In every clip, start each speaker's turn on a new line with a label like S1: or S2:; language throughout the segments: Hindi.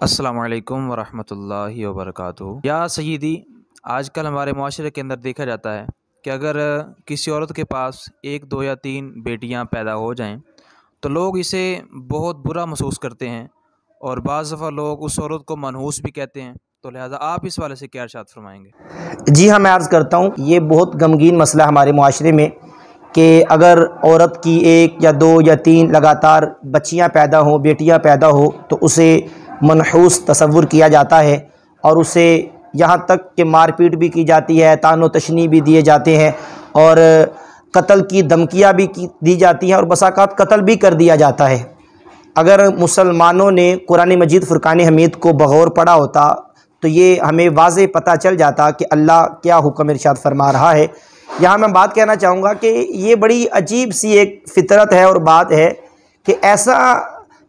S1: अस्सलामु अलैकुम वरहमतुल्लाहि वबरकातुहू। या सय्यदी, आजकल हमारे माशरे के अंदर देखा जाता है कि अगर किसी औरत के पास एक दो या तीन बेटियां पैदा हो जाएं तो लोग इसे बहुत बुरा महसूस करते हैं और बाज़ दफ़ा लोग उस औरत को मनहूस भी कहते हैं। तो लिहाजा आप इस वाले से क्या इरशाद फरमाएंगे?
S2: जी हाँ, मैं अर्ज़ करता हूँ, ये बहुत गमगीन मसला हमारे मुआशरे में कि अगर औरत की एक या दो या तीन लगातार बच्चियाँ पैदा हों, बेटियाँ पैदा हो, तो उसे मनहूस तसव्वुर किया जाता है और उसे यहाँ तक कि मारपीट भी की जाती है, तानो तशनी भी दिए जाते हैं और कत्ल की धमकियाँ भी दी जाती हैं और बसाकात कत्ल भी कर दिया जाता है। अगर मुसलमानों ने कुरान मजीद फ़ुरक़ान हमीद को बग़ौर पढ़ा होता तो ये हमें वाज़े पता चल जाता कि अल्लाह क्या हुक्म इरशाद फरमा रहा है। यहाँ मैं बात कहना चाहूँगा कि ये बड़ी अजीब सी एक फ़ितरत है और बात है कि ऐसा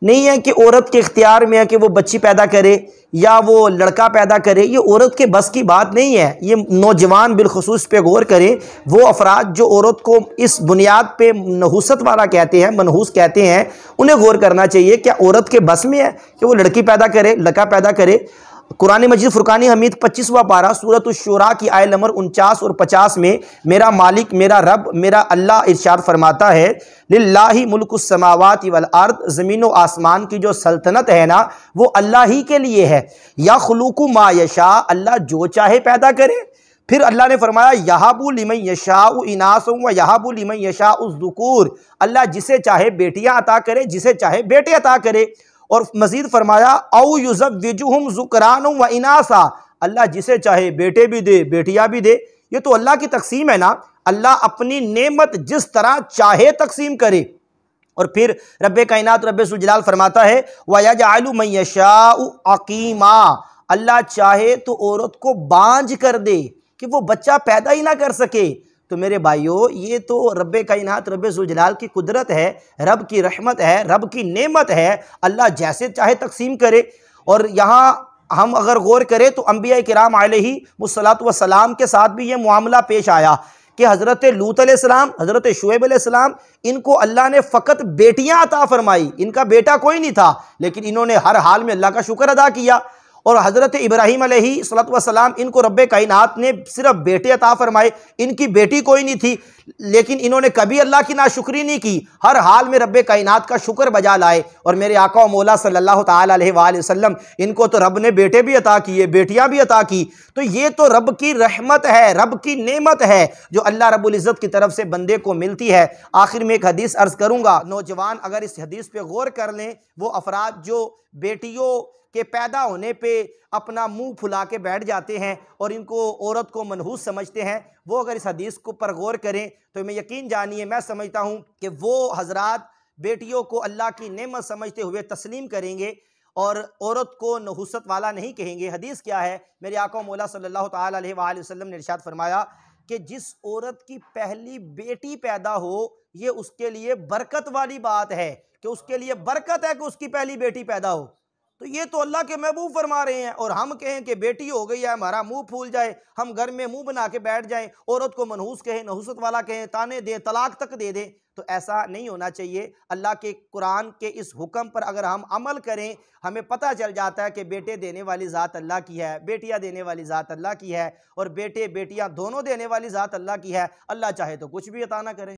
S2: नहीं है कि औरत के इख्तियार में है कि वो बच्ची पैदा करे या वो लड़का पैदा करे। ये औरत के बस की बात नहीं है। ये नौजवान बिलखुसूस पे गौर करें, वो अफराद जो औरत को इस बुनियाद पे नहूसत वाला कहते हैं, मनहूस कहते हैं, उन्हें गौर करना चाहिए। क्या औरत के बस में है कि वो लड़की पैदा करे, लड़का पैदा करे? कुरान मजीद फ़ुरक़ान हमीद 25वां पारा सूरत शुरा की आयत नंबर 49 और 50 में मेरा मालिक, मेरा रब, मेरा अल्लाह इरशाद फरमाता है, लिल्लाहि मुल्कुस समावाति वल अर्द, ज़मीन व आसमान की जो सल्तनत है ना, वो अल्लाह ही के लिए है। या खुलूकु मा यशा, अल्लाह जो चाहे पैदा करे। फिर अल्लाह ने फरमाया यहाबु लिमन यशाउ इनासुम व यहाबु लिमन यशाउ ज़ुकूर, अल्लाह जिसे चाहे बेटियां अता करे, जिसे चाहे बेटे अता करे। और मजीद फरमाया औ युज़व्विजुहुम ज़ुकरानुम व इनासा, अल्लाह जिसे चाहे बेटे भी दे, बेटियां भी दे। ये तो अल्लाह की तकसीम है ना। अल्लाह अपनी नेमत जिस तरह चाहे तकसीम करे। और फिर रब्बे कायनात रब्बे सुजलाल फरमाता है व यजअलु मन यशाउ अकीमा, अल्लाह चाहे तो औरत को बांझ कर दे कि वो बच्चा पैदा ही ना कर सके। तो मेरे भाइयों, ये तो रब्बे कायनात रब्बे ज़ुलजलाल की कुदरत है, रब की रहमत है, रब की नेमत है। अल्लाह जैसे चाहे तकसीम करे। और यहाँ हम अगर गौर करें तो अंबिया किराम अलैहिमुस्सलातु वस्सलाम के साथ भी ये मामला पेश आया कि हज़रत लूत अलैहिस्सलाम, हज़रत शुएब अलैहिस्सलाम, इनको अल्लाह ने फ़कत बेटियाँ अता फरमाई। इनका बेटा कोई नहीं था, लेकिन इन्होंने हर हाल में अल्लाह का शुक्र अदा किया। और हज़रत इब्राहीम अलैहिस्सलातु वस्सलाम, इनको रब्बे कायनात ने सिर्फ बेटे अता फरमाए। इनकी बेटी कोई नहीं थी, लेकिन इन्होंने कभी अल्लाह की नाशुक्री नहीं की, हर हाल में रब्बे कायनात का शुक्र बजा लाए। और मेरे आका व मौला सल्लल्लाहु ताला अलैहि वसल्लम, इनको तो रब ने बेटे भी अता किए, बेटियां भी अता की। तो ये तो रब की रहमत है, रब की नेमत है जो अल्लाह रब्बुल इज़्ज़त की तरफ से बंदे को मिलती है। आखिर में एक हदीस अर्ज़ करूँगा, नौजवान अगर इस हदीस पे गौर कर लें, वो अफराद जो बेटियों के पैदा होने पे अपना मुंह फुला के बैठ जाते हैं और इनको औरत को मनहूस समझते हैं, वो अगर इस हदीस को पर गौर करें तो मैं यकीन जानिए, मैं समझता हूँ कि वो हजरात बेटियों को अल्लाह की नेमत समझते हुए तस्लीम करेंगे और औरत को नहूसत वाला नहीं कहेंगे। हदीस क्या है? मेरे आका मौला सल्लल्लाहु ताला अलैहि वसल्लम ने इरशाद फरमाया कि जिस औरत की पहली बेटी पैदा हो, ये उसके लिए बरकत वाली बात है, कि उसके लिए बरकत है कि उसकी पहली बेटी पैदा हो। तो ये तो अल्लाह के महबूब फरमा रहे हैं। और हम कहें कि बेटी हो गई है, हमारा मुंह फूल जाए, हम घर में मुंह बना के बैठ जाएं, औरत को मनहूस कहें, नहूसत वाला कहें, ताने दें, तलाक तक दे दें, तो ऐसा नहीं होना चाहिए। अल्लाह के कुरान के इस हुक्म पर अगर हम अमल करें, हमें पता चल जाता है कि बेटे देने वाली ज़ात अल्लाह की है, बेटियां देने वाली ज़ात अल्लाह की है, और बेटे बेटियां दोनों देने वाली ज़ात अल्लाह की है। अल्लाह चाहे तो कुछ भी अता ना करे।